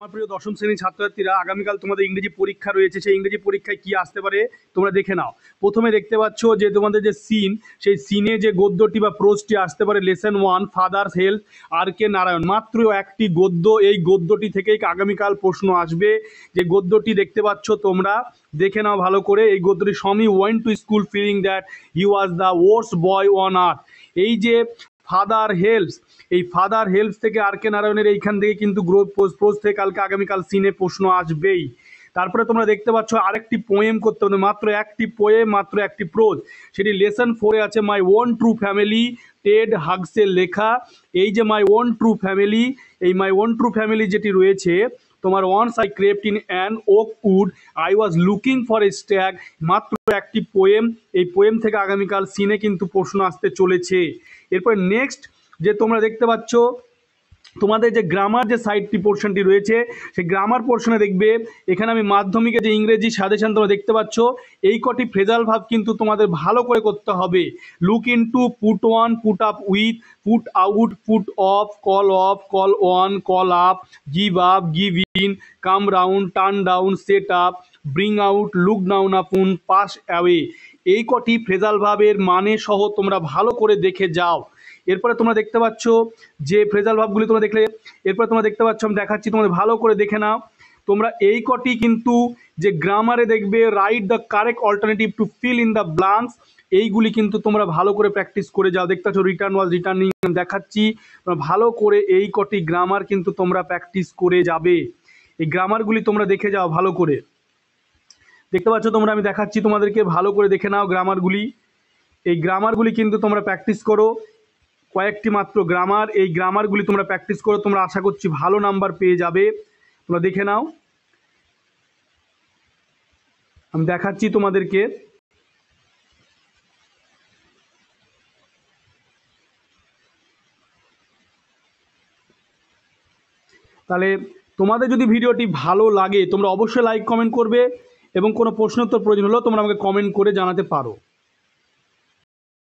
আমার প্রিয় দশম শ্রেণীর ছাত্রছাত্রীরা, আগামীকাল তোমাদের ইংরেজি পরীক্ষা রয়েছে। সেই ইংরেজি পরীক্ষায় কি আসতে পারে তোমরা দেখে নাও। প্রথমে দেখতে পাচ্ছ যে তোমাদের যে সিন, সেই সিনে যে গদ্যটি বা প্রোজটি আসতে পারে lesson 1 father's help R K Narayan. মাত্র একটি গদ্য, এই গদ্যটি থেকেই আগামীকাল প্রশ্ন আসবে। যে গদ্যটি দেখতে পাচ্ছ তোমরা, দেখে নাও ভালো করে। এই গদ্যটি Swami went to school feeling that he was the worst boy on earth. এই যে ফাদার হেল্পস, এই ফাদার হেল্পস থেকে আর.কে নারায়ণের এইখান থেকে কিন্তু প্রোজ থেকে আগামীকাল সিনে প্রশ্ন আসবেই। তারপরে তোমরা দেখতে পাচ্ছ আরেকটি পোয়েম করতে হবে, মাত্র একটি পোয়েম, মাত্র একটি প্রোজ। সেটি লেসন 4-এ আছে, my own true family, Ted হাগসের লেখা। এই যে মাই ওন ট্রু ফ্যামিলি, এই মাই ওন ট্রু ফ্যামিলি যেটি রয়েছে তোমার, once I crept in an oak wood, I was looking for a stag. মাত্র একটি পোয়েম, এই পোয়েম থেকে আগামীকাল সিনে কিন্তু প্রশ্ন আসতে চলেছে। এরপরে নেক্সট যে তোমরা দেখতে পাচ্ছ তোমাদের যে গ্রামার যে সাইডটি পোর্শনটি রয়েছে, সেই গ্রামার পোর্শনে দেখবে এখানে আমি মাধ্যমিকে যে ইংরেজি সাজেশন তোমরা দেখতে পাচ্ছ, এই কটি ফ্রেজাল ভাব কিন্তু তোমাদের ভালো করে করতে হবে। Look into, put on, put up with, put out, put off, call on, call up, give in, come round, turn down, set up, bring out, look down upon, pass away. এই কটি phrasal ভাবের মানে সহ তোমরা ভালো করে দেখে যাও। এরপরে তোমরা দেখতে পাচ্ছ যে ফ্রেজাল ভাবগুলি তোমরা দেখলে, এরপরে তোমরা দেখতে পাচ্ছ আমি দেখাচ্ছি, তোমাদের ভালো করে দেখে নাও। তোমরা এই কটি কিন্তু যে গ্রামারে দেখবে, write the correct alternative to fill in the blanks, এইগুলি কিন্তু তোমরা ভালো করে প্র্যাকটিস করে যাও। দেখতে পাচ্ছ রিটার্ন ওয়াজ রিটার্নিং দেখাচ্ছি, তোমরা ভালো করে এই কটি গ্রামার কিন্তু তোমরা প্র্যাকটিস করে যাবে। এই গ্রামারগুলি তোমরা দেখে যাও ভালো করে। দেখতে পাচ্ছ তোমরা, আমি দেখাচ্ছি তোমাদেরকে, ভালো করে দেখে নাও গ্রামারগুলি। এই গ্রামারগুলি কিন্তু তোমরা প্র্যাকটিস করো, কয়েকটি মাত্র গ্রামার, এই গ্রামারগুলি তোমরা প্র্যাকটিস করো, তোমরা আশা করছি ভালো নাম্বার পেয়ে যাবে। তোমরা দেখে নাও, আমি দেখাচ্ছি তোমাদেরকে। তাহলে তোমাদের যদি ভিডিওটি ভালো লাগে তোমরা অবশ্যই লাইক কমেন্ট করবে, এবং কোনো প্রশ্নোত্তর প্রয়োজন হলেও তোমরা আমাকে কমেন্ট করে জানাতে পারো।